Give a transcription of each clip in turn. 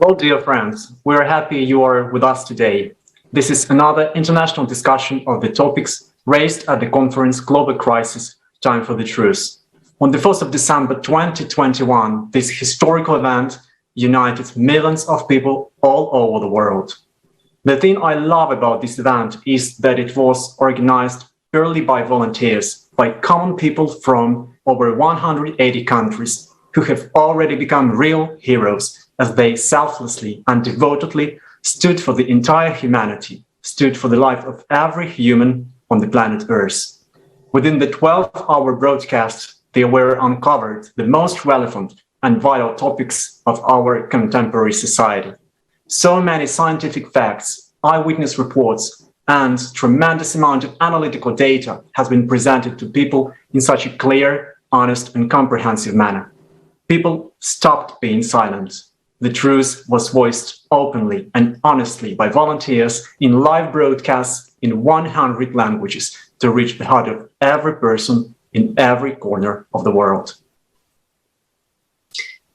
Hello, dear friends. We're happy you are with us today. This is another international discussion of the topics raised at the conference Global Crisis, Time for the Truth. On the 1st of December 2021, this historical event united millions of people all over the world. The thing I love about this event is that it was organized purely by volunteers, by common people from over 180 countries who have already become real heroes as they selflessly and devotedly stood for the entire humanity, stood for the life of every human on the planet Earth. Within the 12-hour broadcast, they were uncovered the most relevant and vital topics of our contemporary society. So many scientific facts, eyewitness reports, and tremendous amount of analytical data has been presented to people in such a clear, honest, and comprehensive manner. People stopped being silent. The truth was voiced openly and honestly by volunteers in live broadcasts in 100 languages to reach the heart of every person in every corner of the world.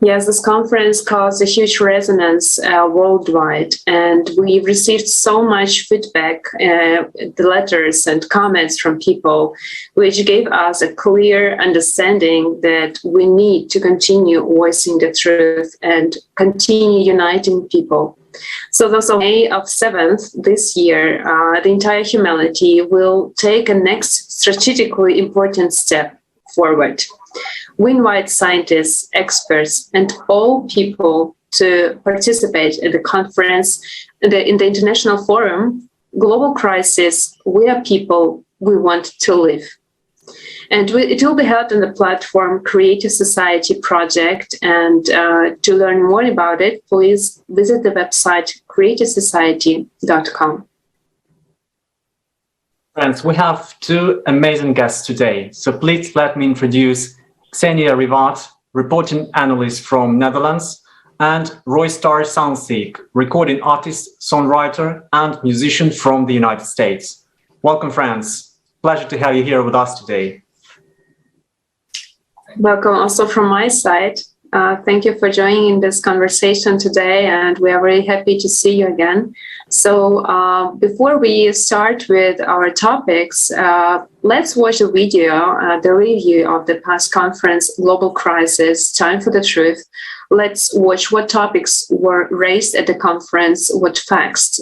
Yes, this conference caused a huge resonance worldwide, and we received so much feedback, the letters and comments from people, which gave us a clear understanding that we need to continue voicing the truth and continue uniting people. So thus on May 7th this year, the entire humanity will take a next strategically important step forward. We invite scientists, experts, and all people to participate in the conference, in the International Forum, Global Crisis, We Are People, We Want to Live. And it will be held on the platform Creative Society Project. And to learn more about it, please visit the website creativesociety.com. Friends, we have two amazing guests today. So please let me introduce Ksenia Rivat, reporting analyst from Netherlands, and RoyStar SoundSick, recording artist, songwriter, and musician from the United States. Welcome, friends. Pleasure to have you here with us today. Welcome also from my side. Thank you for joining in this conversation today, and we are very happy to see you again. So before we start with our topics, let's watch a video, the review of the past conference, Global Crisis, Time for the Truth. Let's watch what topics were raised at the conference, what facts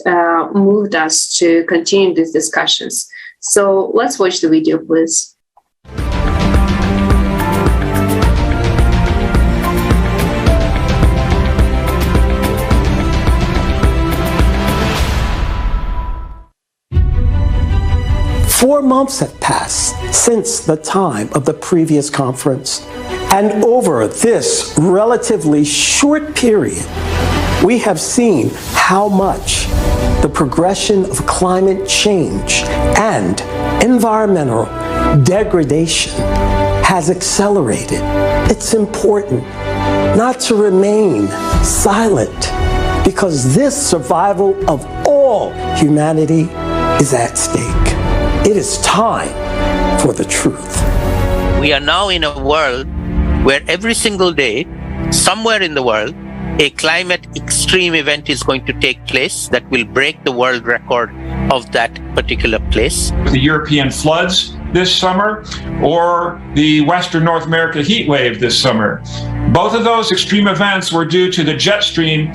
moved us to continue these discussions. So let's watch the video, please. Four months have passed since the time of the previous conference, and over this relatively short period, we have seen how much the progression of climate change and environmental degradation has accelerated. It's important not to remain silent, because this survival of all humanity is at stake. It is time for the truth. We are now in a world where every single day, somewhere in the world, a climate extreme event is going to take place that will break the world record of that particular place. The European floods this summer, or the Western North America heat wave this summer. Both of those extreme events were due to the jet stream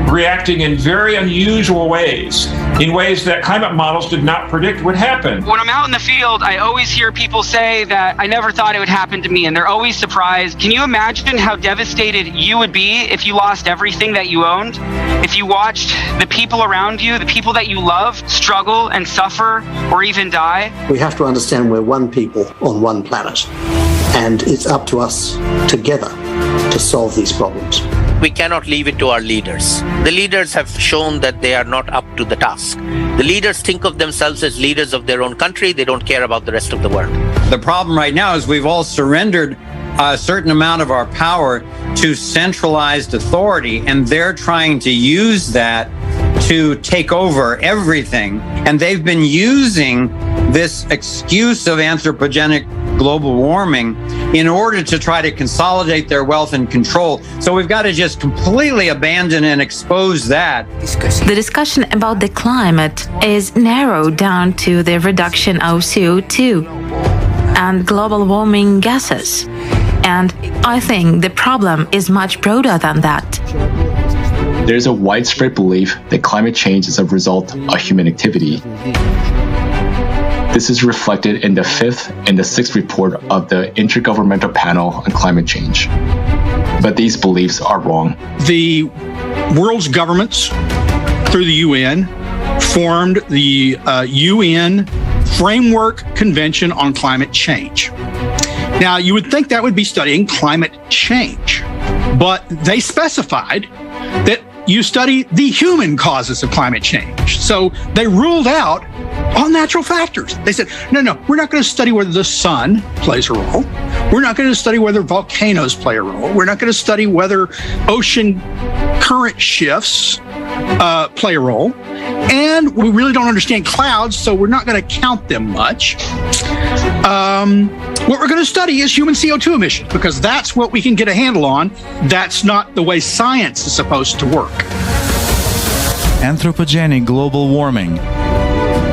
reacting in very unusual ways, in ways that climate models did not predict would happen. When I'm out in the field, I always hear people say that I never thought it would happen to me, and they're always surprised. Can you imagine how devastated you would be if you lost everything that you owned? If you watched the people around you, the people that you love, struggle and suffer or even die? We have to understand we're one people on one planet, and it's up to us together to solve these problems. We cannot leave it to our leaders. The leaders have shown that they are not up to the task. The leaders think of themselves as leaders of their own country. They don't care about the rest of the world. The problem right now is we've all surrendered a certain amount of our power to centralized authority, and they're trying to use that to take over everything. And they've been using this excuse of anthropogenic global warming in order to try to consolidate their wealth and control. So we've got to just completely abandon and expose that. The discussion about the climate is narrowed down to the reduction of CO2 and global warming gases. And I think the problem is much broader than that. There's a widespread belief that climate change is a result of human activity. This is reflected in the 5th and the 6th report of the Intergovernmental Panel on Climate Change. But these beliefs are wrong. The world's governments, through the UN, formed the UN Framework Convention on Climate Change. Now, you would think that would be studying climate change, but they specified that you study the human causes of climate change. So they ruled out all natural factors. They said, no, we're not going to study whether the sun plays a role. We're not going to study whether volcanoes play a role. We're not going to study whether ocean current shifts play a role. And we really don't understand clouds, so we're not going to count them much. What we're going to study is human CO2 emissions, because that's what we can get a handle on. That's not the way science is supposed to work. Anthropogenic global warming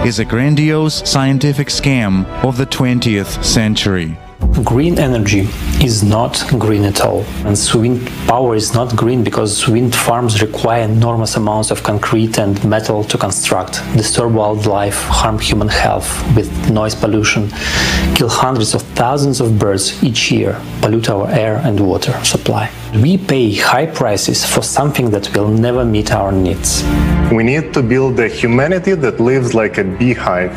is a grandiose scientific scam of the 20th century. Green energy is not green at all. And wind power is not green because wind farms require enormous amounts of concrete and metal to construct, disturb wildlife, harm human health with noise pollution, kill hundreds of thousands of birds each year, pollute our air and water supply. We pay high prices for something that will never meet our needs. We need to build a humanity that lives like a beehive,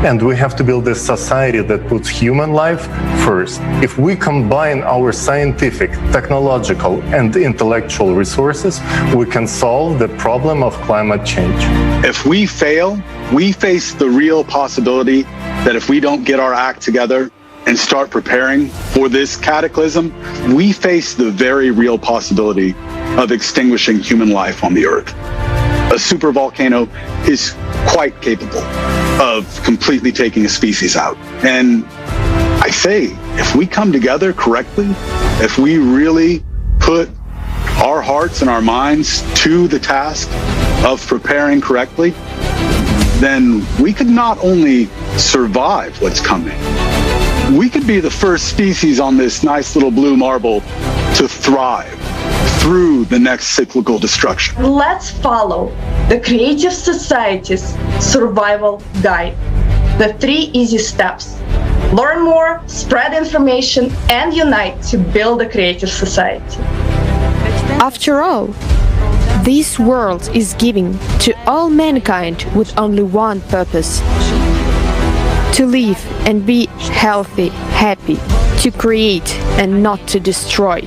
and we have to build a society that puts human life first. If we combine our scientific, technological, and intellectual resources, we can solve the problem of climate change. If we fail, we face the real possibility that if we don't get our act together and start preparing for this cataclysm, we face the very real possibility of extinguishing human life on the Earth. A supervolcano is quite capable of completely taking a species out. And I say, if we come together correctly, if we really put our hearts and our minds to the task of preparing correctly, then we could not only survive what's coming, we could be the first species on this nice little blue marble to thrive through the next cyclical destruction. Let's follow the Creative Society's survival guide. The 3 easy steps. Learn more, spread information, and unite to build a creative society. After all, this world is given to all mankind with only one purpose: to live and be healthy, happy, to create and not to destroy.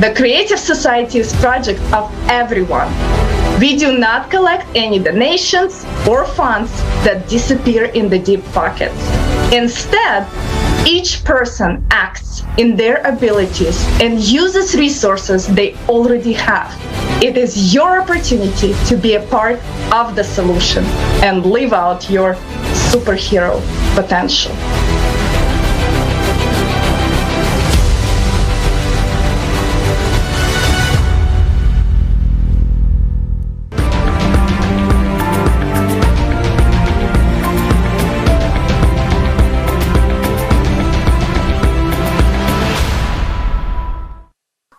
The Creative Society is a project of everyone. We do not collect any donations or funds that disappear in the deep pockets. Instead, each person acts in their abilities and uses resources they already have. It is your opportunity to be a part of the solution and live out your superhero potential.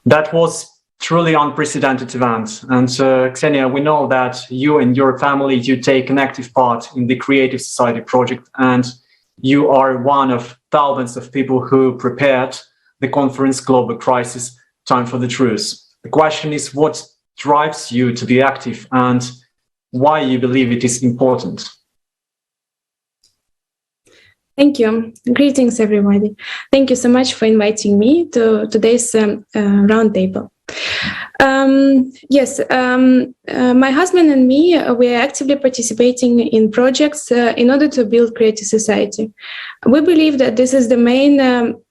That was truly unprecedented event. And Ksenia, we know that you and your family, you take an active part in the Creative Society project, and you are one of thousands of people who prepared the conference Global Crisis, Time for the Truth. The question is, what drives you to be active and why you believe it is important? Thank you. Greetings, everybody. Thank you so much for inviting me to today's roundtable. My husband and me, we are actively participating in projects in order to build creative society. We believe that this is the main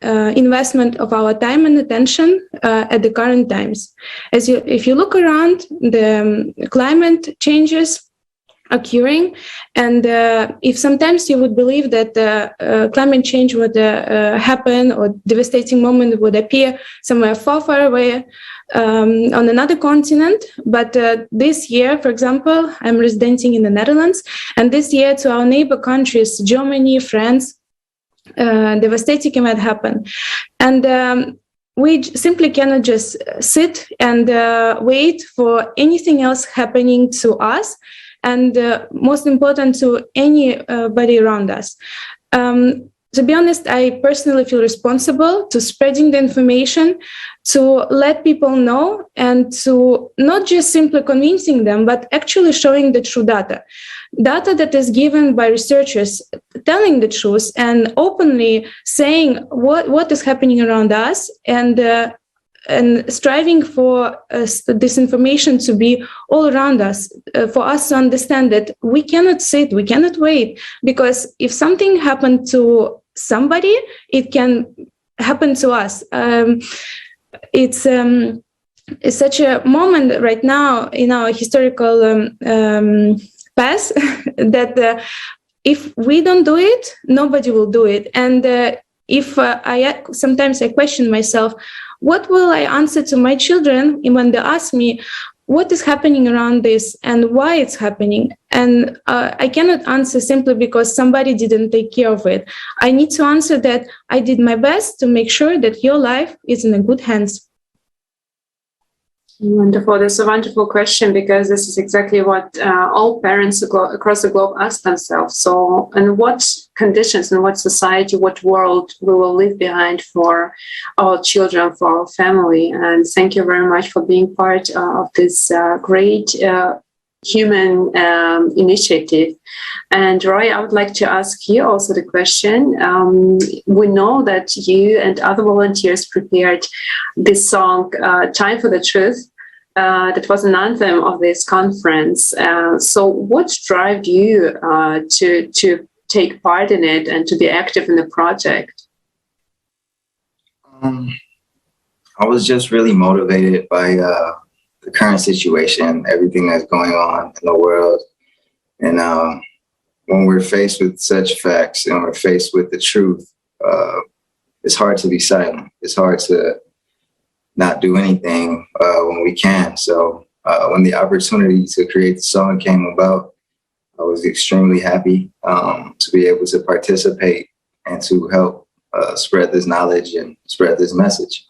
investment of our time and attention at the current times. If you look around, the climate changes occurring. And if sometimes you would believe that climate change would happen or devastating moment would appear somewhere far, far away on another continent. But this year, for example, I'm residing in the Netherlands, and this year to our neighbor countries, Germany, France, devastating event happened. And we simply cannot just sit and wait for anything else happening to us, and most important, to anybody around us. To be honest, I personally feel responsible to spreading the information, to let people know, and to not just simply convincing them, but actually showing the true data that is given by researchers, telling the truth and openly saying what is happening around us, and striving for this information to be all around us, for us to understand that we cannot sit, we cannot wait, because if something happened to somebody, it can happen to us. It's such a moment right now in our historical past that if we don't do it, nobody will do it. And if sometimes I question myself, what will I answer to my children when they ask me what is happening around this and why it's happening? And I cannot answer simply because somebody didn't take care of it. I need to answer that I did my best to make sure that your life is in good hands. Wonderful. That's a wonderful question, because this is exactly what all parents across the globe ask themselves. So, in what conditions, in what society, what world we will leave behind for our children, for our family? And thank you very much for being part of this great human initiative. And Roy, I would like to ask you also the question. We know that you and other volunteers prepared this song, Time for the Truth. That was an anthem of this conference. So what drove you to take part in it and to be active in the project? I was just really motivated by the current situation, everything that's going on in the world. And when we're faced with such facts and we're faced with the truth, it's hard to be silent. It's hard to not do anything when we can. So when the opportunity to create the song came about, I was extremely happy to be able to participate and to help spread this knowledge and spread this message.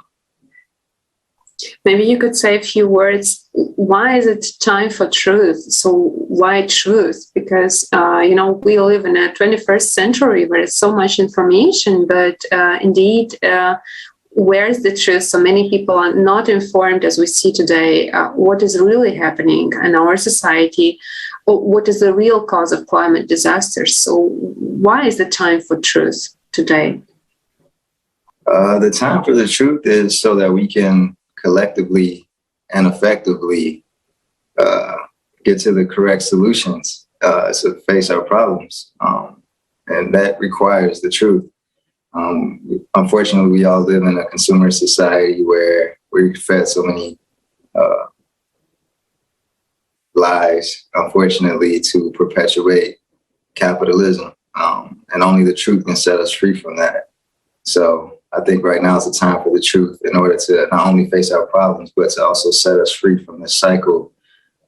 Maybe you could say a few words. Why is it time for truth? So why truth? Because, we live in a 21st century where there's so much information, but indeed, where is the truth? So many people are not informed, as we see today, what is really happening in our society, or what is the real cause of climate disasters. So why is the time for truth today? The time for the truth is so that we can collectively and effectively get to the correct solutions to face our problems. And that requires the truth. Unfortunately, we all live in a consumer society where we're fed so many lies, unfortunately, to perpetuate capitalism. And only the truth can set us free from that. So I think right now is the time for the truth in order to not only face our problems, but to also set us free from the cycle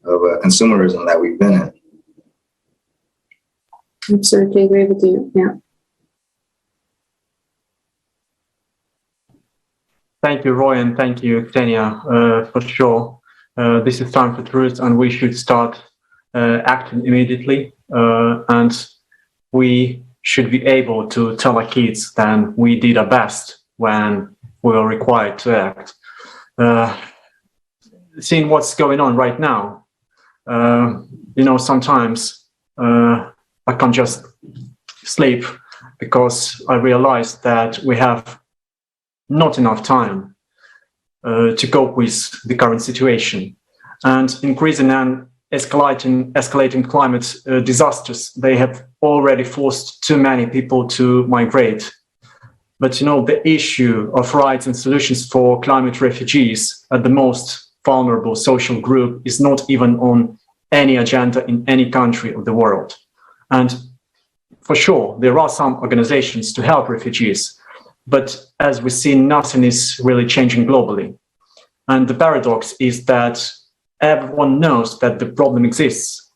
of consumerism that we've been in. Absolutely agree with you. Yeah. Thank you, Roy, and thank you, Ksenia, for sure. This is time for truth, and we should start acting immediately. And we should be able to tell our kids that we did our best when we were required to act. Seeing what's going on right now, sometimes I can't just sleep because I realize that we have not enough time to cope with the current situation. And increasing and escalating climate disasters, they have already forced too many people to migrate. But the issue of rights and solutions for climate refugees at the most vulnerable social group is not even on any agenda in any country of the world. And for sure, there are some organizations to help refugees, but as we see, nothing is really changing globally. And the paradox is that everyone knows that the problem exists,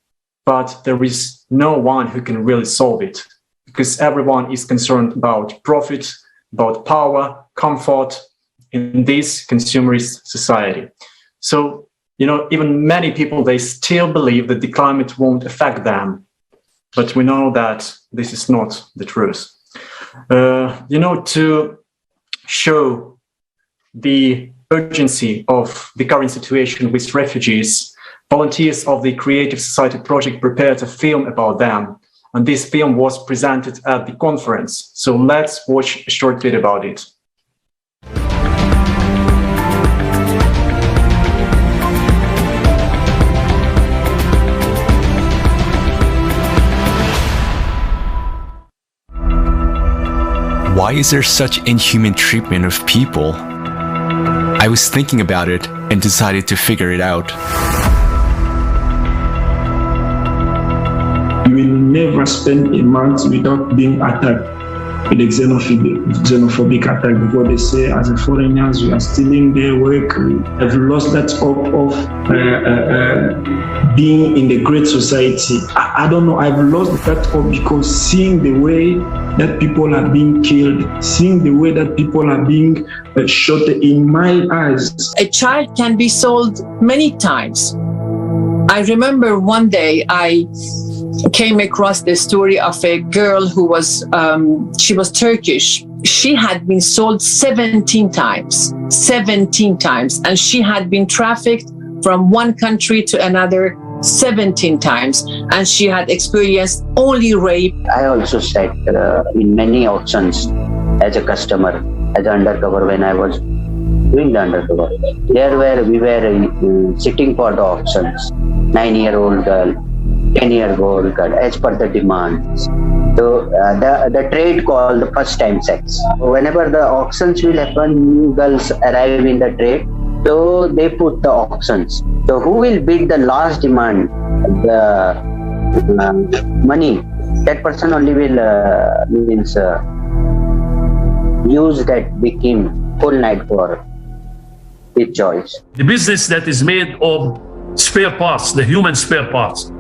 but there is no one who can really solve it, because everyone is concerned about profit, about power, comfort in this consumerist society. So, even many people, they still believe that the climate won't affect them. But we know that this is not the truth. To show the urgency of the current situation with refugees, volunteers of the Creative Society Project prepared a film about them. And this film was presented at the conference. So let's watch a short bit about it. Why is there such inhuman treatment of people? I was thinking about it and decided to figure it out. You will never spend a month without being attacked with a xenophobic attack, because they say as a foreigners we are stealing their work. I've lost that hope of being in the great society. I don't know, I've lost that hope, because seeing the way that people are being killed, seeing the way that people are being shot in my eyes. A child can be sold many times. I remember one day I came across the story of a girl who was, she was Turkish. She had been sold 17 times, and she had been trafficked from one country to another 17 times, and she had experienced only rape. I also sat in many auctions as a customer, as an undercover when I was doing the undercover. We were sitting for the auctions, 9-year-old girl, 10-year-old girl, as per the demands. So the trade called the first time sex. Whenever the auctions will happen, new girls arrive in the trade. So they put the auctions. So who will bid the last demand, the money? That person only will use that victim whole night for his choice. The business that is made of spare parts, the human spare parts.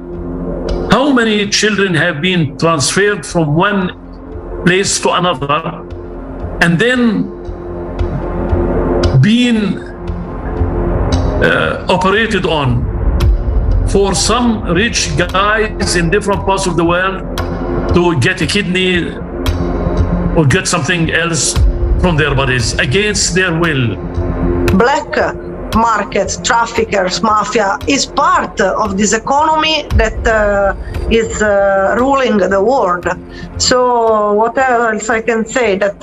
How many children have been transferred from one place to another and then being operated on for some rich guys in different parts of the world to get a kidney or get something else from their bodies against their will. Black markets, traffickers, mafia is part of this economy that is ruling the world. So what else I can say? That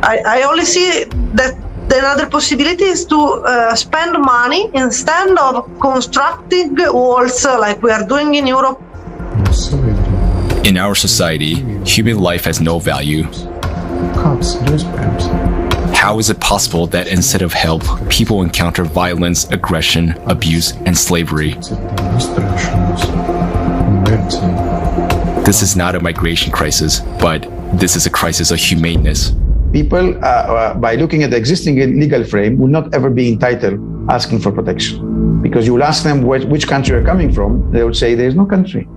I only see that the other possibility is to spend money instead of constructing walls like we are doing in Europe. In our society, human life has no value. How is it possible that instead of help, people encounter violence, aggression, abuse, and slavery? This is not a migration crisis, but this is a crisis of humaneness. People, by looking at the existing legal frame, will not ever be entitled asking for protection. Because you will ask them which country you're coming from, they will say there is no country.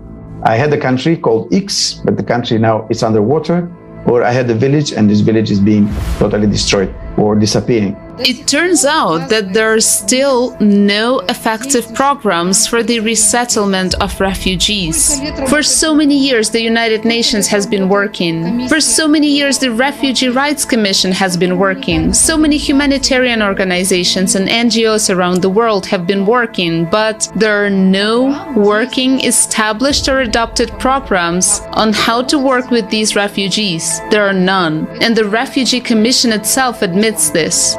I had a country called X, but the country now is underwater. Or I had a village and this village is being totally destroyed or disappearing. It turns out that there are still no effective programs for the resettlement of refugees. For so many years, the United Nations has been working. For so many years, the Refugee Rights Commission has been working. So many humanitarian organizations and NGOs around the world have been working, but there are no working, established or adopted programs on how to work with these refugees. There are none, and the Refugee Commission itself admits this.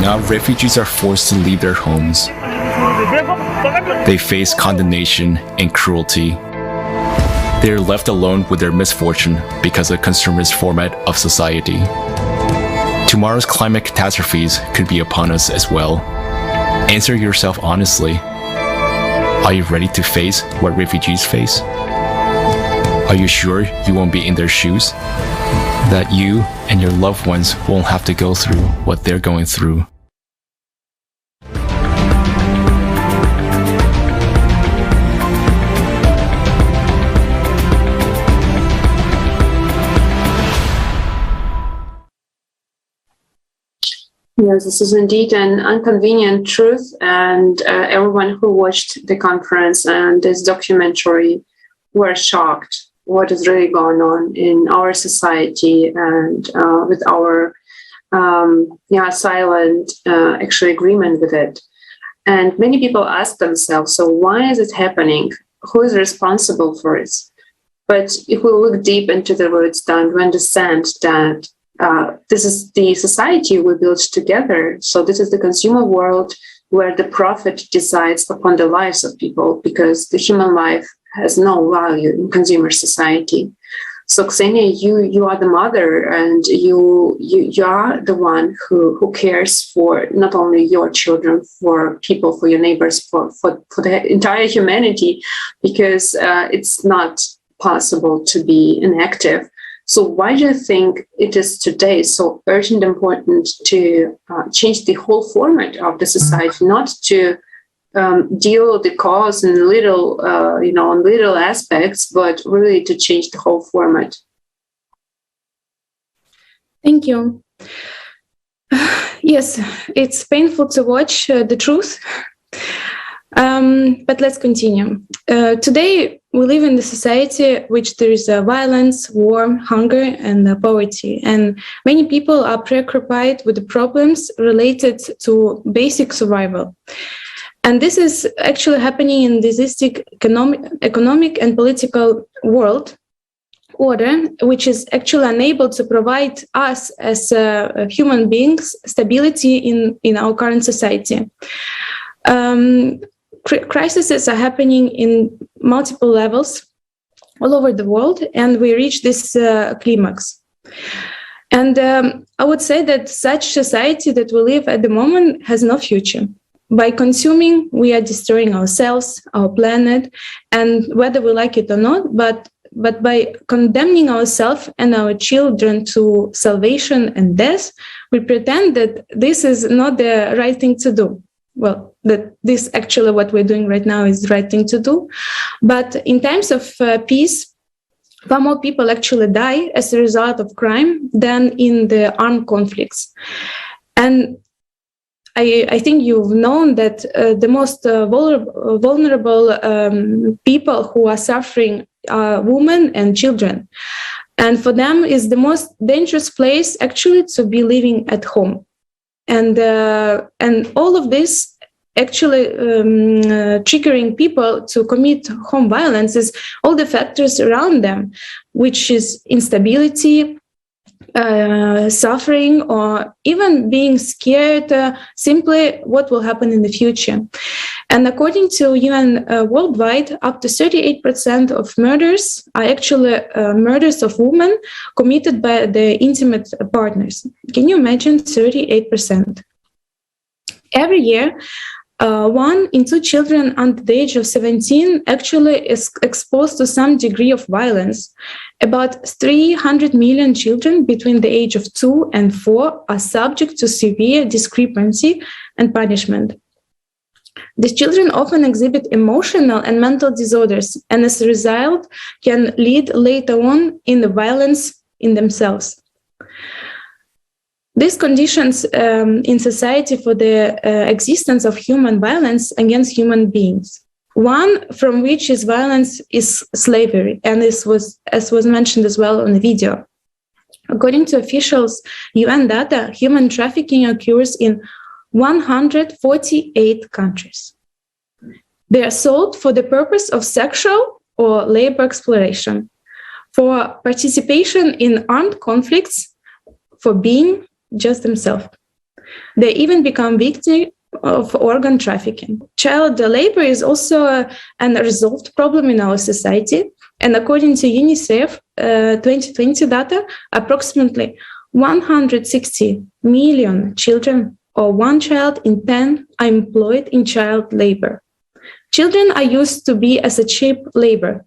Now refugees are forced to leave their homes. They face condemnation and cruelty. They are left alone with their misfortune because of the consumerist format of society. Tomorrow's climate catastrophes could be upon us as well. Answer yourself honestly. Are you ready to face what refugees face? Are you sure you won't be in their shoes? That you and your loved ones won't have to go through what they're going through? Yes, this is indeed an inconvenient truth, and everyone who watched the conference and this documentary were shocked what is really going on in our society and with our silent actually agreement with it. And many people ask themselves, so why is it happening? Who is responsible for it? But if we look deep into the roots, then we understand that this is the society we built together. So this is the consumer world where the profit decides upon the lives of people, because the human life has no value in consumer society. So Ksenia, you are the mother, and you are the one who cares for not only your children, for people, for your neighbors, for the entire humanity, because it's not possible to be inactive. So why do you think it is today so urgent and important to change the whole format of the society, not to deal with the cause in little, in little aspects, but really to change the whole format? Thank you. Yes, it's painful to watch the truth, but let's continue. Today, we live in a society which there is violence, war, hunger, and poverty. And many people are preoccupied with the problems related to basic survival. And this is actually happening in the existing economic and political world order, which is actually unable to provide us as human beings stability in our current society. Crises are happening in multiple levels all over the world, and we reach this climax. And I would say that such society that we live at the moment has no future. By consuming, we are destroying ourselves, our planet, and whether we like it or not, but by condemning ourselves and our children to salvation and death, we pretend that this is not the right thing to do. Well, that this actually what we're doing right now is the right thing to do. But in times of peace, far more people actually die as a result of crime than in the armed conflicts. And I think you've known that the most vulnerable people who are suffering are women and children. And for them is the most dangerous place actually to be living at home. And all of this actually triggering people to commit home violence is all the factors around them, which is instability, suffering, or even being scared simply what will happen in the future. And according to UN worldwide, up to 38% of murders are actually murders of women committed by their intimate partners. Can you imagine 38%? Every year, 1 in 2 children under the age of 17 actually is exposed to some degree of violence. About 300 million children between the age of 2 and 4 are subject to severe discrepancy and punishment. These children often exhibit emotional and mental disorders, and as a result, can lead later on in the violence in themselves. These conditions in society for the existence of human violence against human beings. One from which is violence is slavery, and this was, as was mentioned as well on the video. According to officials' UN data, human trafficking occurs in 148 countries. They are sold for the purpose of sexual or labor exploration, for participation in armed conflicts, for being just themselves. They even become victims of organ trafficking. Child labor is also an unresolved problem in our society. And according to UNICEF 2020 data, approximately 160 million children, or 1 child in 10, are employed in child labor. Children are used to be as a cheap labor,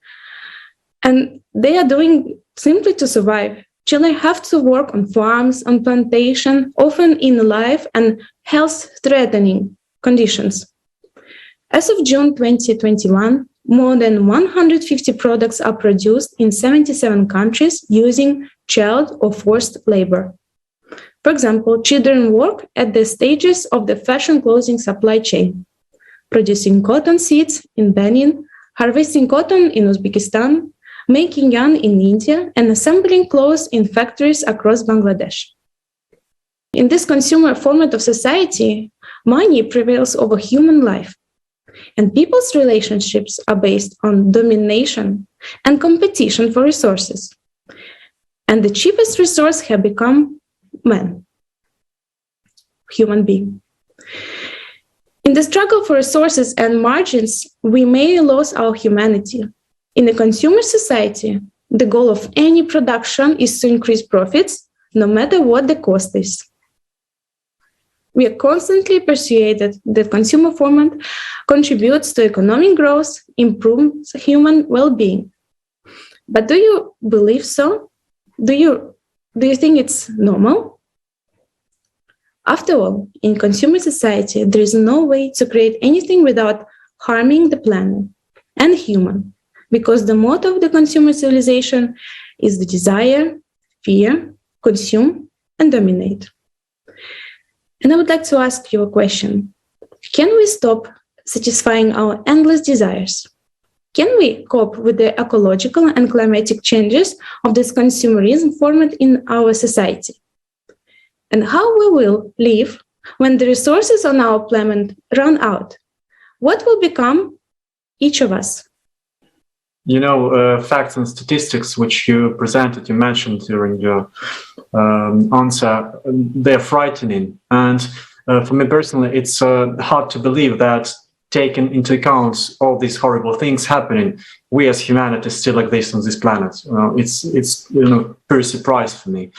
and they are doing simply to survive. Children have to work on farms, on plantation, often in life and health-threatening conditions. As of June 2021, more than 150 products are produced in 77 countries using child or forced labor. For example, children work at the stages of the fashion clothing supply chain, producing cotton seeds in Benin, harvesting cotton in Uzbekistan, making yarn in India, and assembling clothes in factories across Bangladesh. In this consumer format of society, money prevails over human life, and people's relationships are based on domination and competition for resources. And the cheapest resource have become man, human being. In the struggle for resources and margins, we may lose our humanity. In a consumer society, the goal of any production is to increase profits, no matter what the cost is. We are constantly persuaded that consumer format contributes to economic growth, improves human well-being. But do you believe so? Do you think it's normal? After all, in consumer society, there is no way to create anything without harming the planet and human, because the motto of the consumer civilization is the desire, fear, consume, and dominate. And I would like to ask you a question. Can we stop satisfying our endless desires? Can we cope with the ecological and climatic changes of this consumerism format in our society? And how we will live when the resources on our planet run out? What will become each of us? You know, facts and statistics which you presented, you mentioned during your answer, they're frightening. And for me personally, it's hard to believe that, taking into account all these horrible things happening, we as humanity still exist on this planet. It's pure surprise for me.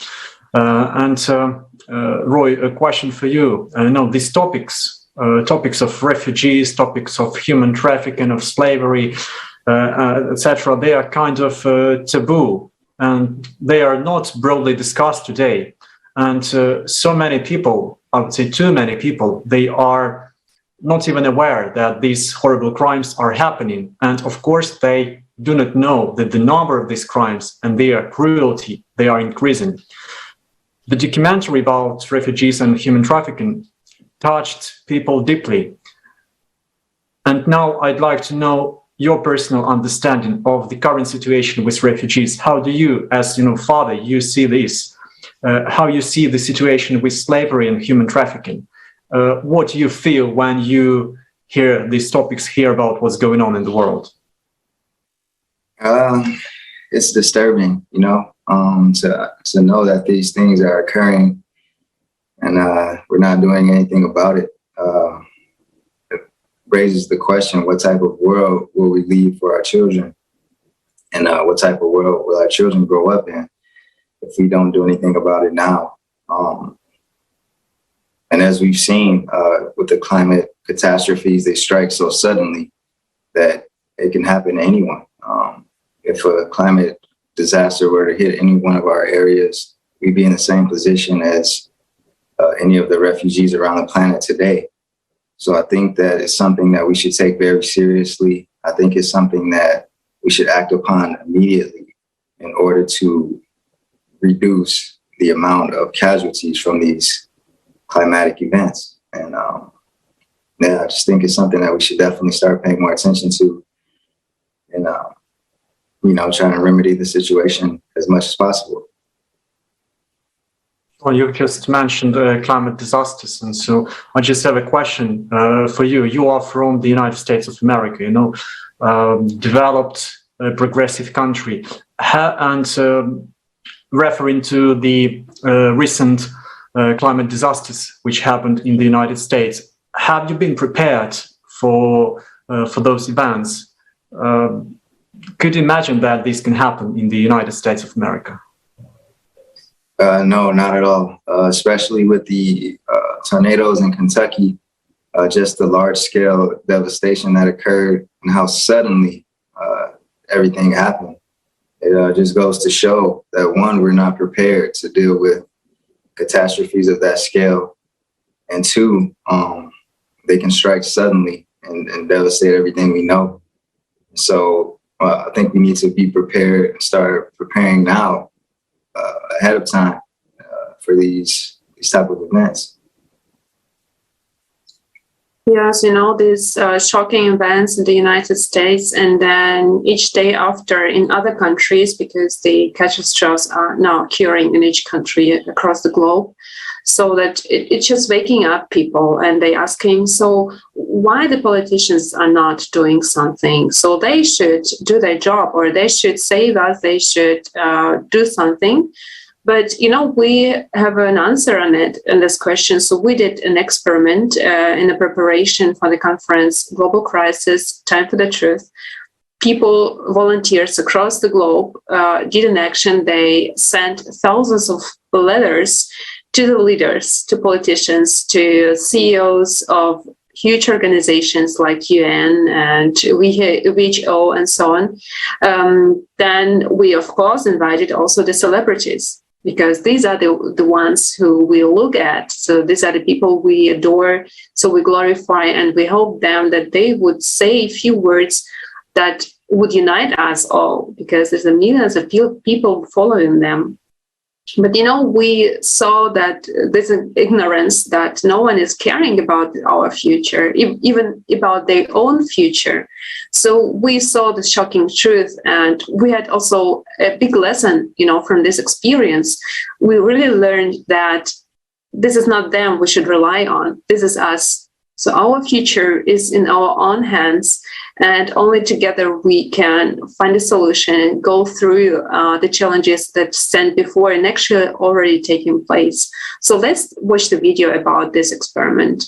Roy, a question for you. These topics of refugees, topics of human trafficking, of slavery, etc., they are kind of taboo, and they are not broadly discussed today. And so many people, I would say too many people, they are not even aware that these horrible crimes are happening. And of course, they do not know that the number of these crimes and their cruelty, they are increasing. The documentary about refugees and human trafficking touched people deeply. And now I'd like to know your personal understanding of the current situation with refugees. How do you, as father, you see this? How you see the situation with slavery and human trafficking? What do you feel when you hear these topics, hear about what's going on in the world? It's disturbing, to know that these things are occurring and we're not doing anything about it. Raises the question, what type of world will we leave for our children? And what type of world will our children grow up in if we don't do anything about it now? And as we've seen with the climate catastrophes, they strike so suddenly that it can happen to anyone. If a climate disaster were to hit any one of our areas, we'd be in the same position as any of the refugees around the planet today. So I think that it's something that we should take very seriously. I think it's something that we should act upon immediately in order to reduce the amount of casualties from these climatic events. And I just think it's something that we should definitely start paying more attention to and, trying to remedy the situation as much as possible. Well, you just mentioned climate disasters, and so I just have a question for you. You are from the United States of America, developed, progressive country, and referring to the recent climate disasters which happened in the United States. Have you been prepared for those events? Could you imagine that this can happen in the United States of America? No, not at all. Especially with the tornadoes in Kentucky. just the large scale devastation that occurred and how suddenly everything happened. It just goes to show that, one, we're not prepared to deal with catastrophes of that scale, and two, they can strike suddenly and devastate everything we know. So I think we need to be prepared and start preparing now ahead of time for these type of events. Yes, these shocking events in the United States, and then each day after in other countries, because the catastrophes are now occurring in each country across the globe. So that it's just waking up people, and they asking, so why the politicians are not doing something? So they should do their job, or they should save us, they should do something. But, we have an answer on this question. So we did an experiment in the preparation for the conference, Global Crisis, Time for the Truth. People, volunteers across the globe did an action. They sent thousands of letters to the leaders, to politicians, to CEOs of huge organizations like UN and WHO and so on. Then we, of course, invited also the celebrities, because these are the ones who we look at. So these are the people we adore, so we glorify, and we hope them that they would say a few words that would unite us all, because there's millions of people following them. But, we saw that there's an ignorance, that no one is caring about our future, even about their own future. So we saw the shocking truth, and we had also a big lesson, from this experience. We really learned that this is not them we should rely on. This is us. So our future is in our own hands, and only together we can find a solution and go through the challenges that stand before and actually already taking place. So let's watch the video about this experiment.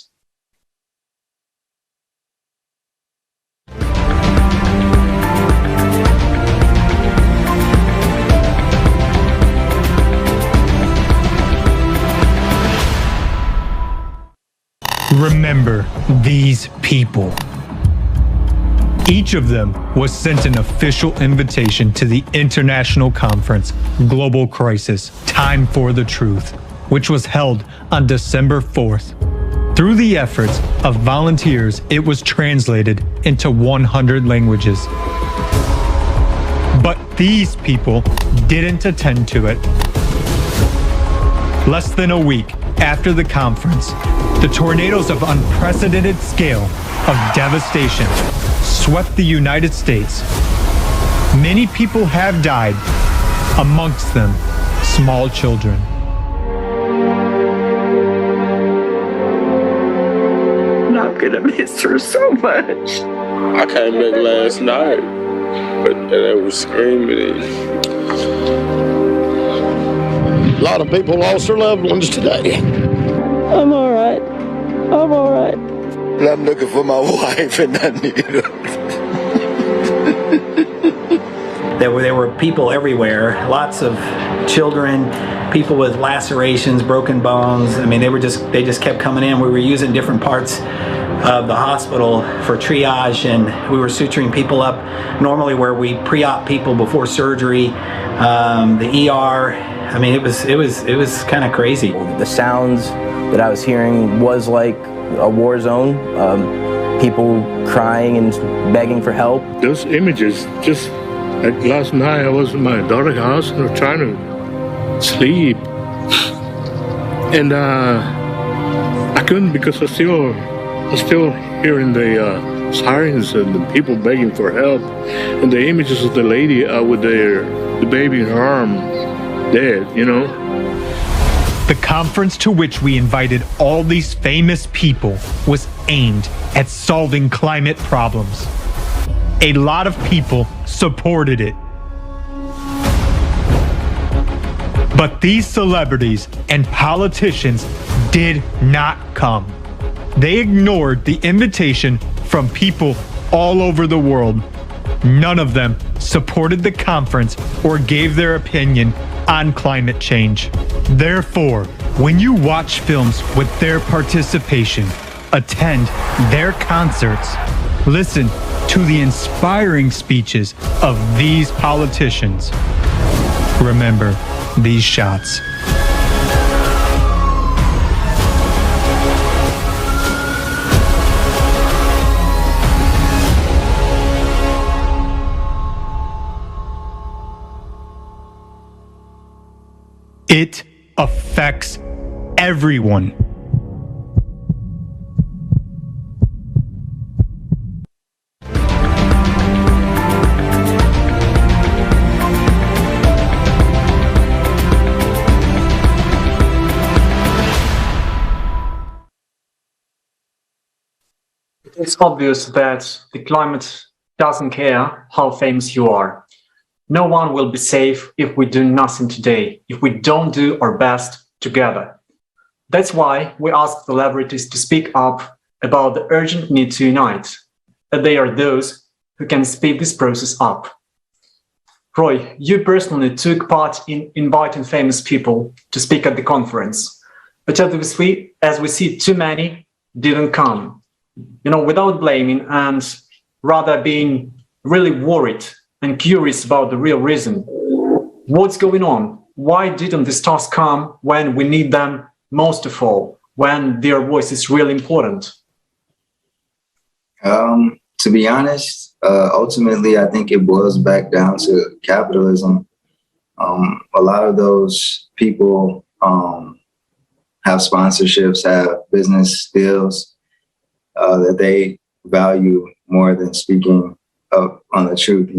Remember these people. Each of them was sent an official invitation to the international conference, Global Crisis, Time for the Truth, which was held on December 4th. Through the efforts of volunteers, it was translated into 100 languages. But these people didn't attend to it. Less than a week after the conference, the tornadoes of unprecedented scale of devastation swept the United States. Many people have died, amongst them small children. I'm gonna miss her so much. I came back last night, but they were screaming. A lot of people lost their loved ones today. I'm all right. I'm all right. And I'm looking for my wife, and I need her. There were people everywhere, lots of children, people with lacerations, broken bones. I mean, they just kept coming in. We were using different parts of the hospital for triage, and we were suturing people up normally where we pre-op people before surgery, the ER. I mean, it was kind of crazy. The sounds that I was hearing was like a war zone. People crying and begging for help. Those images, just like last night, I was in my daughter's house and I was trying to sleep, and I couldn't because I still hearing the sirens and the people begging for help, and the images of the lady with the baby in her arm, dead, The conference to which we invited all these famous people was aimed at solving climate problems. A lot of people supported it. But these celebrities and politicians did not come. They ignored the invitation from people all over the world. None of them supported the conference or gave their opinion on climate change. Therefore, when you watch films with their participation, attend their concerts, listen to the inspiring speeches of these politicians. Remember these shots. It affects everyone. It's obvious that the climate doesn't care how famous you are. No one will be safe if we do nothing today, if we don't do our best together. That's why we ask celebrities to speak up about the urgent need to unite, and they are those who can speed this process up. Roy, you personally took part in inviting famous people to speak at the conference, but as we see, too many didn't come. Without blaming and rather being really worried and curious about the real reason. What's going on? Why didn't the stars come when we need them most of all, when their voice is really important? To be honest, ultimately, I think it boils back down to capitalism. A lot of those people have sponsorships, have business deals that they value more than speaking up on the truth.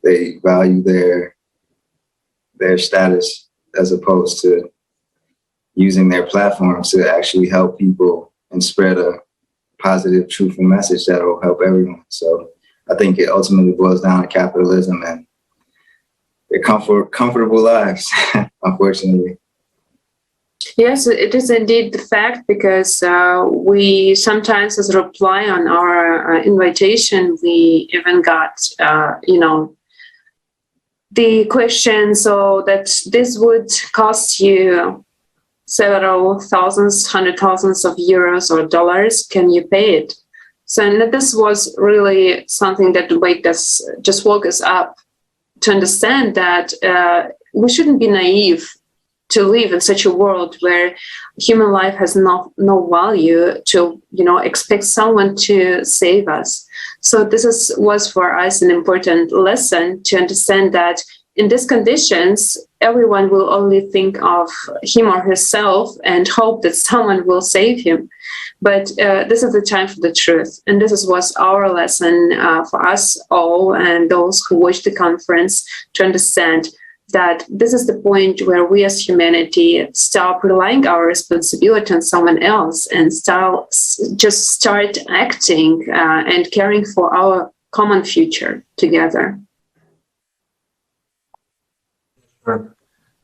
They value their status as opposed to using their platforms to actually help people and spread a positive, truthful message that will help everyone. So I think it ultimately boils down to capitalism and their comfortable lives, unfortunately. Yes, it is indeed the fact, because we sometimes, as a reply on our invitation, we even got, the question, so that this would cost you several thousands, hundred thousands of euros or dollars. Can you pay it? So and this was really something that woke us up to understand that we shouldn't be naive to live in such a world where human life has no value, to expect someone to save us. So this was for us an important lesson to understand that in these conditions, everyone will only think of him or herself and hope that someone will save him. But this is the time for the truth. And this was our lesson for us all and those who watched the conference, to understand that this is the point where we as humanity stop relying our responsibility on someone else and start acting and caring for our common future together. Sure.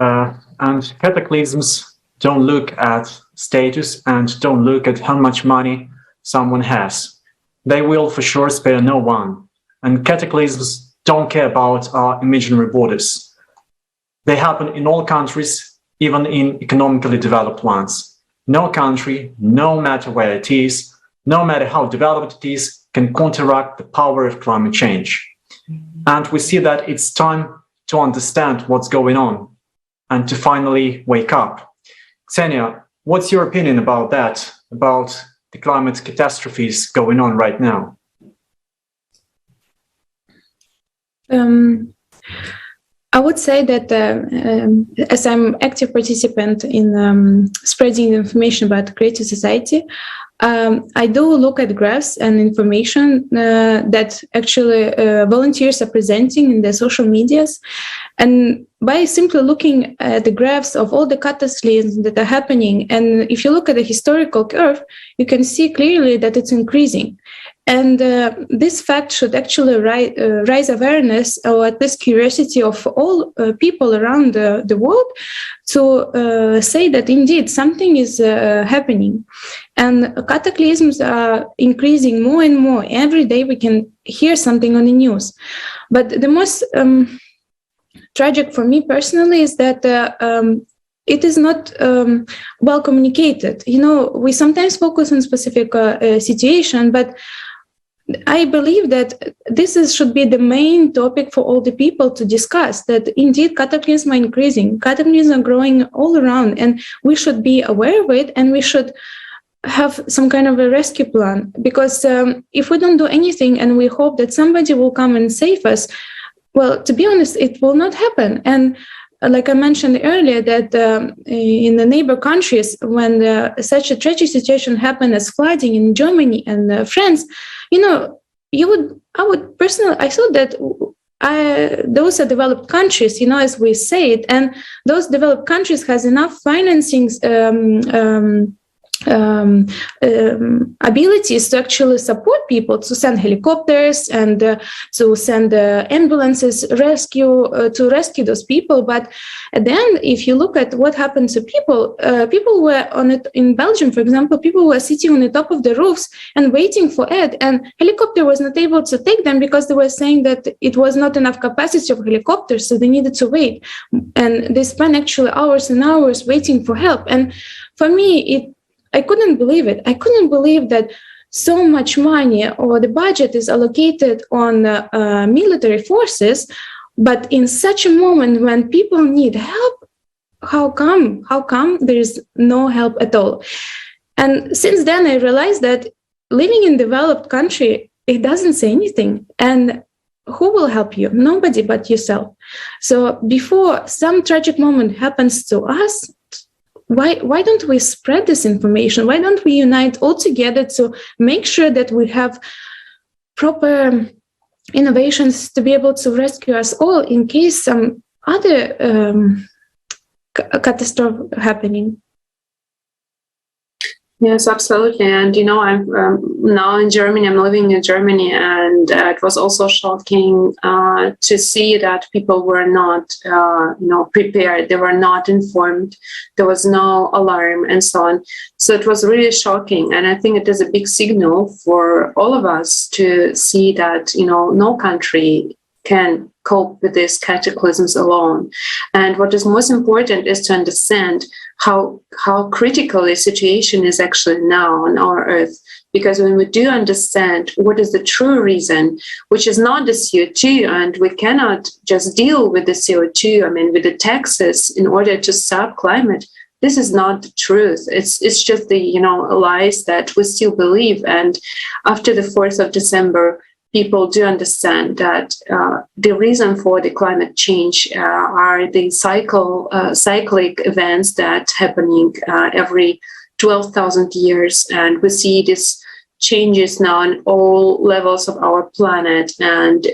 And cataclysms don't look at status and don't look at how much money someone has. They will for sure spare no one. And cataclysms don't care about our imaginary borders. They happen in all countries, even in economically developed ones. No country, no matter where it is, no matter how developed it is, can counteract the power of climate change. And we see that it's time to understand what's going on and to finally wake up. Ksenia, what's your opinion about that, about the climate catastrophes going on right now? I would say that as I'm active participant in spreading information about creative society, I do look at graphs and information that actually volunteers are presenting in their social medias. And by simply looking at the graphs of all the cataclysms that are happening, and if you look at the historical curve, you can see clearly that it's increasing. And this fact should actually raise awareness, or at least curiosity, of all people around the world to say that indeed something is happening. And cataclysms are increasing more and more. Every day we can hear something on the news. But the most tragic for me personally is that it is not well communicated. We sometimes focus on specific situation, but I believe that should be the main topic for all the people to discuss, that indeed cataclysms are increasing, cataclysms are growing all around, and we should be aware of it, and we should have some kind of a rescue plan. Because if we don't do anything and we hope that somebody will come and save us, well, to be honest, it will not happen. And like I mentioned earlier, that in the neighbor countries, when such a tragic situation happened as flooding in Germany and France, I thought that those are developed countries, as we say it, and those developed countries has enough financing abilities to actually support people, to send helicopters and to send ambulances to rescue those people. But then if you look at what happened to people were on it in Belgium, for example, people were sitting on the top of the roofs and waiting for aid, and helicopter was not able to take them because they were saying that it was not enough capacity of helicopters, so they needed to wait, and they spent actually hours and hours waiting for help. And for me, I couldn't believe it. I couldn't believe that so much money or the budget is allocated on military forces, but in such a moment when people need help, how come there is no help at all? And since then, I realized that living in developed country, it doesn't say anything. And who will help you? Nobody but yourself. So before some tragic moment happens to us, why don't we spread this information? Why don't we unite all together to make sure that we have proper innovations to be able to rescue us all in case some other catastrophe happening? Yes, absolutely. And, I'm now in Germany, I'm living in Germany, and it was also shocking to see that people were not, prepared. They were not informed. There was no alarm and so on. So it was really shocking. And I think it is a big signal for all of us to see that, no country can cope with these cataclysms alone. And what is most important is to understand how critical the situation is actually now on our Earth. Because when we do understand what is the true reason, which is not the CO2, and we cannot just deal with the CO2, with the taxes in order to stop climate, this is not the truth. It's just the lies that we still believe. And after the 4th of December, people do understand that the reason for the climate change are the cyclic events that happening every 12,000 years. And we see these changes now on all levels of our planet, and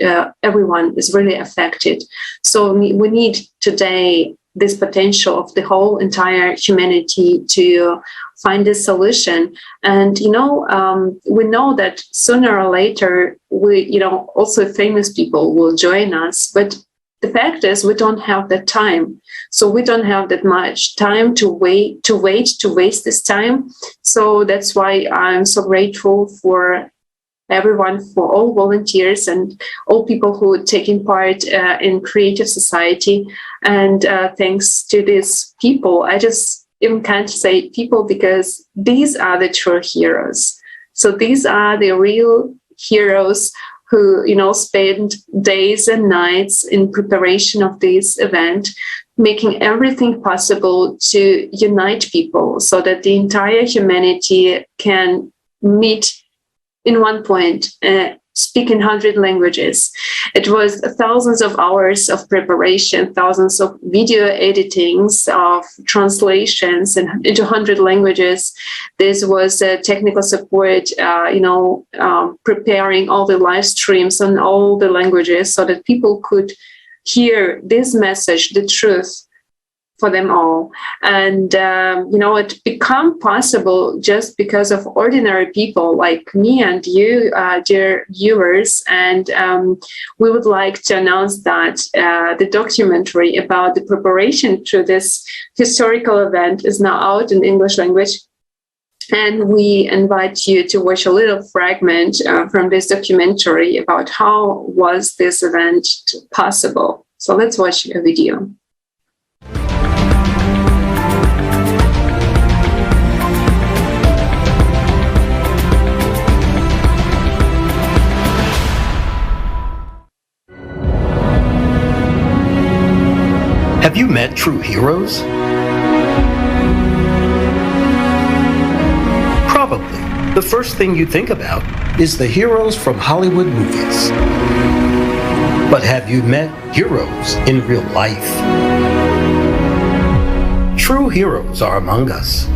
everyone is really affected. So we need today this potential of the whole entire humanity to find a solution. And, we know that sooner or later, also famous people will join us. But the fact is, we don't have that time. So we don't have that much time to waste this time. So that's why I'm so grateful for everyone, for all volunteers and all people who are taking part in creative society. And thanks to these people, I just even can't say people, because these are the true heroes. So these are the real heroes who, spend days and nights in preparation of this event, making everything possible to unite people so that the entire humanity can meet in one point, speak in 100 languages. It was thousands of hours of preparation, thousands of video editings, of translations into 100 languages. This was technical support, preparing all the live streams on all the languages so that people could hear this message, the truth, for them all. And, it became possible just because of ordinary people like me and you, dear viewers. And we would like to announce that the documentary about the preparation to this historical event is now out in English language. And we invite you to watch a little fragment from this documentary about how was this event possible. So let's watch a video. Have you met true heroes? Probably the first thing you think about is the heroes from Hollywood movies. But have you met heroes in real life? True heroes are among us.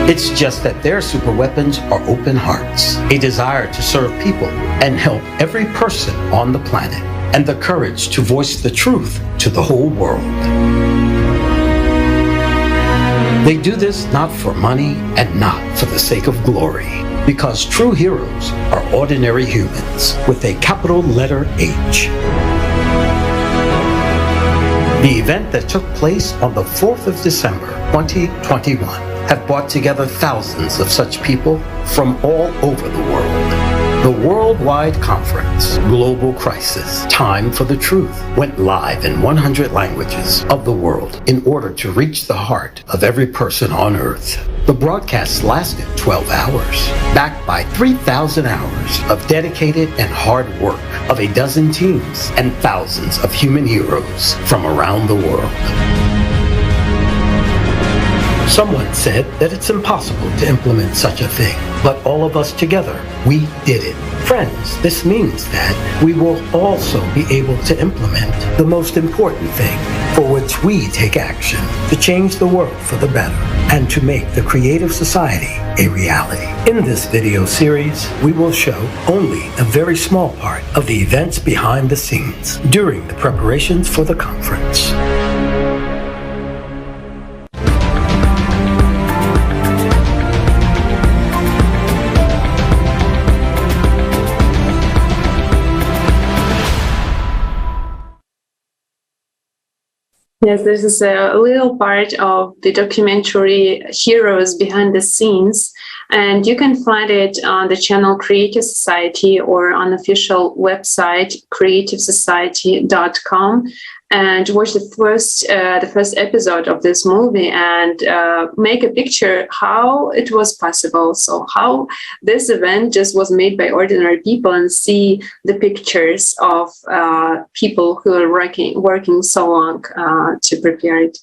It's just that their superweapons are open hearts, a desire to serve people and help every person on the planet, and the courage to voice the truth to the whole world. They do this not for money and not for the sake of glory, because true heroes are ordinary humans with a capital letter H. The event that took place on the 4th of December, 2021, have brought together thousands of such people from all over the world. The worldwide conference, Global Crisis, Time for the Truth, went live in 100 languages of the world in order to reach the heart of every person on Earth. The broadcast lasted 12 hours, backed by 3,000 hours of dedicated and hard work of a dozen teams and thousands of human heroes from around the world. Someone said that it's impossible to implement such a thing, but all of us together, we did it. Friends, this means that we will also be able to implement the most important thing, for which we take action to change the world for the better and to make the creative society a reality. In this video series, we will show only a very small part of the events behind the scenes during the preparations for the conference. Yes, this is a little part of the documentary Heroes Behind the Scenes, and you can find it on the channel Creative Society or on official website creativesociety.com, and watch the first episode of this movie and make a picture how it was possible. So how this event just was made by ordinary people, and see the pictures of people who are working so long to prepare it.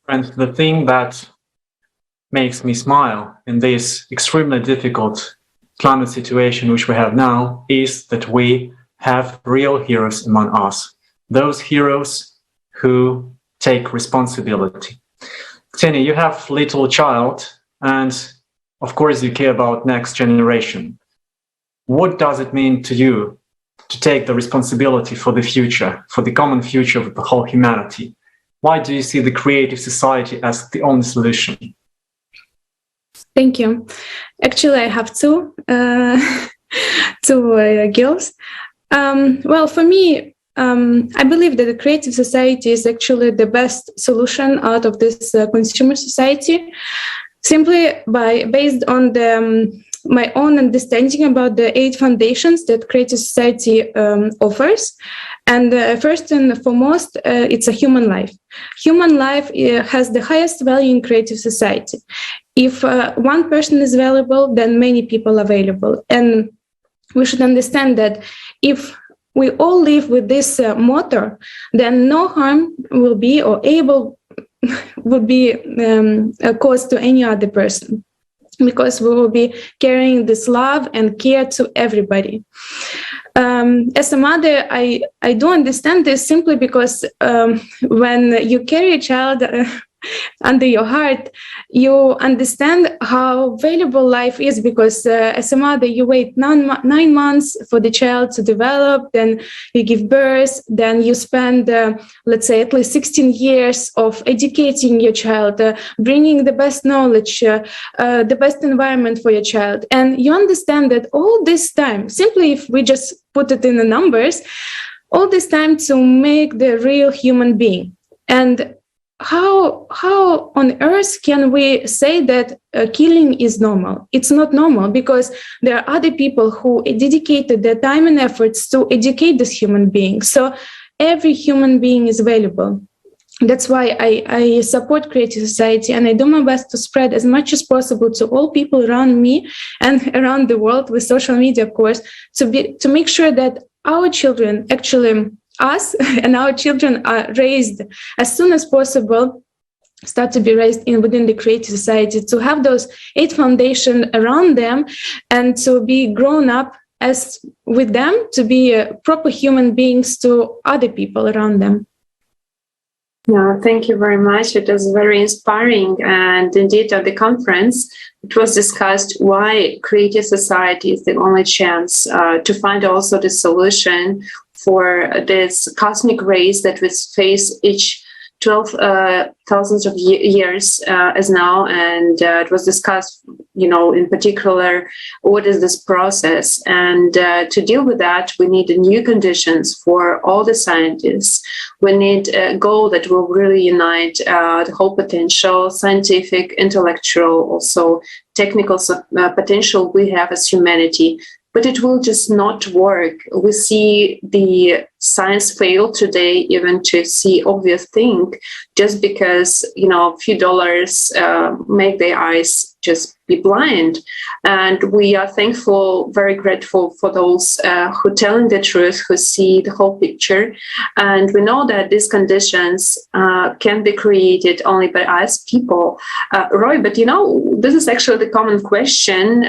And the thing that makes me smile in this extremely difficult climate situation which we have now is that we have real heroes among us, those heroes who take responsibility. Ksenia, you have little child, and of course you care about next generation. What does it mean to you to take the responsibility for the future, for the common future of the whole humanity? Why do you see the creative society as the only solution? Thank you. Actually, I have two girls. Well, for me, I believe that the creative society is actually the best solution out of this consumer society, simply based on my own understanding about the 8 foundations that creative society offers. And first and foremost, it's a human life. Human life has the highest value in creative society. If one person is valuable, then many people are valuable. And we should understand that if we all live with this motto, then no harm will be or would be caused to any other person, because we will be carrying this love and care to everybody. As a mother, I do understand this simply because when you carry a child under your heart, you understand how valuable life is, because as a mother, you wait 9 months for the child to develop, then you give birth, then you spend, let's say, at least 16 years of educating your child, bringing the best knowledge, the best environment for your child. And you understand that all this time, simply if we just put it in the numbers, all this time to make the real human being. And how on earth can we say that killing is normal? It's not normal, because there are other people who dedicated their time and efforts to educate this human being. So every human being is valuable. That's why I support creative society, and I do my best to spread as much as possible to all people around me and around the world with social media, of course, to make sure that our children, actually us and our children, are raised as soon as possible, start to be raised within the creative society, to have those 8 foundations around them, and to be grown up as with them, to be proper human beings to other people around them. Yeah, thank you very much. It was very inspiring. And indeed, at the conference, it was discussed why creative society is the only chance to find also the solution for this cosmic race that we face each 12,000 of years as now, and it was discussed, in particular, what is this process? And to deal with that, we need new conditions for all the scientists. We need a goal that will really unite the whole potential, scientific, intellectual, also technical potential we have as humanity. But it will just not work. We see the science fail today even to see obvious thing, just because, a few dollars make their eyes just be blind. And we are thankful, very grateful for those who are telling the truth, who see the whole picture. And we know that these conditions can be created only by us people. Roy, but this is actually the common question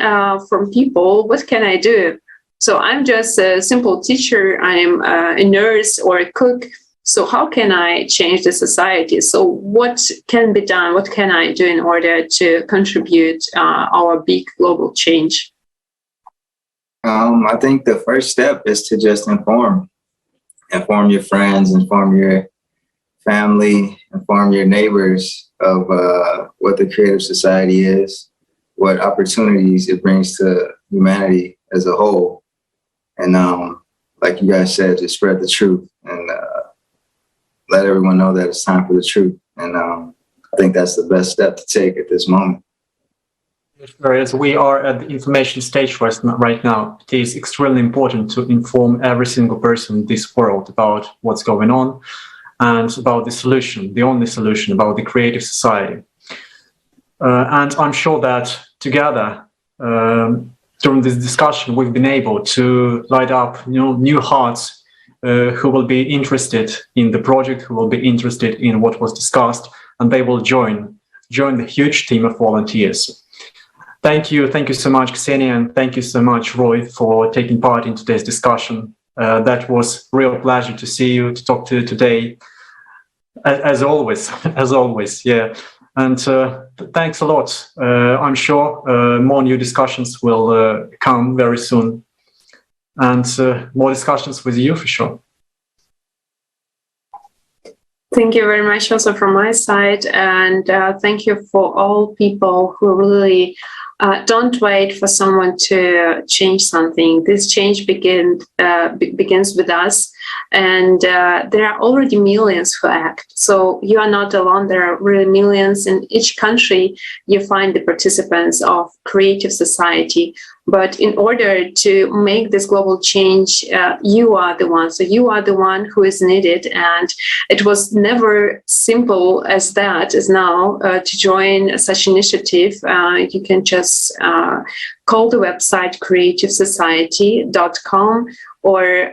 from people: what can I do? So I'm just a simple teacher, I'm a nurse or a cook. So how can I change the society? So what can be done? What can I do in order to contribute our big global change? I think the first step is to just inform your friends, inform your family, inform your neighbors of what the creative society is, what opportunities it brings to humanity as a whole. And like you guys said, just spread the truth and let everyone know that it's time for the truth. And I think that's the best step to take at this moment. Whereas we are at the information stage right now, it is extremely important to inform every single person in this world about what's going on and about the solution, the only solution, about the creative society. And I'm sure that together, during this discussion, we've been able to light up new hearts who will be interested in the project, who will be interested in what was discussed, and they will join the huge team of volunteers. Thank you so much, Ksenia, and thank you so much, Roy, for taking part in today's discussion. That was a real pleasure to see you, to talk to you today, as always, yeah. And thanks a lot. I'm sure more new discussions will come very soon, and more discussions with you for sure. Thank you very much also from my side, and thank you for all people who really don't wait for someone to change something. This change begins with us, and there are already millions who act. So you are not alone. There are really millions in each country. You find the participants of creative society. But in order to make this global change, you are the one. So you are the one who is needed. And it was never simple as that as now to join such initiative. You can just call the website creativesociety.com or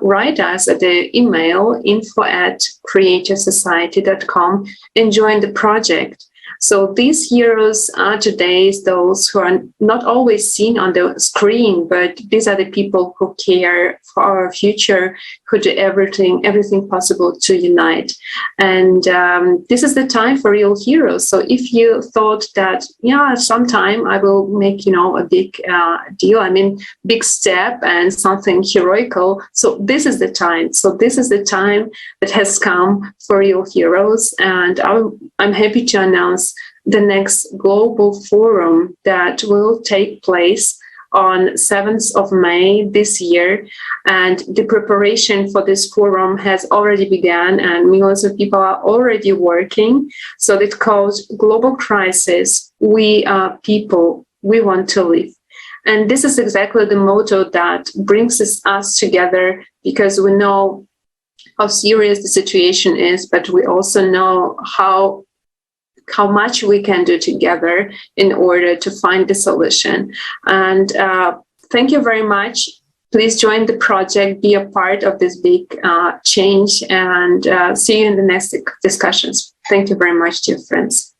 write us at the email info@creativesociety.com and join the project. So these heroes are today those who are not always seen on the screen, but these are the people who care for our future, who do everything possible to unite. And this is the time for real heroes. So if you thought that, sometime I will make, a big deal, big step and something heroical. So this is the time. So this is the time that has come for real heroes. And I'm happy to announce the next global forum that will take place on 7th of May this year. And the preparation for this forum has already begun and millions of people are already working. So it's called Global Crisis. We are people, we want to live. And this is exactly the motto that brings us together, because we know how serious the situation is, but we also know how much we can do together in order to find the solution. And thank you very much Please join the project, be a part of this big change, and see you in the next discussions. Thank you very much, dear friends.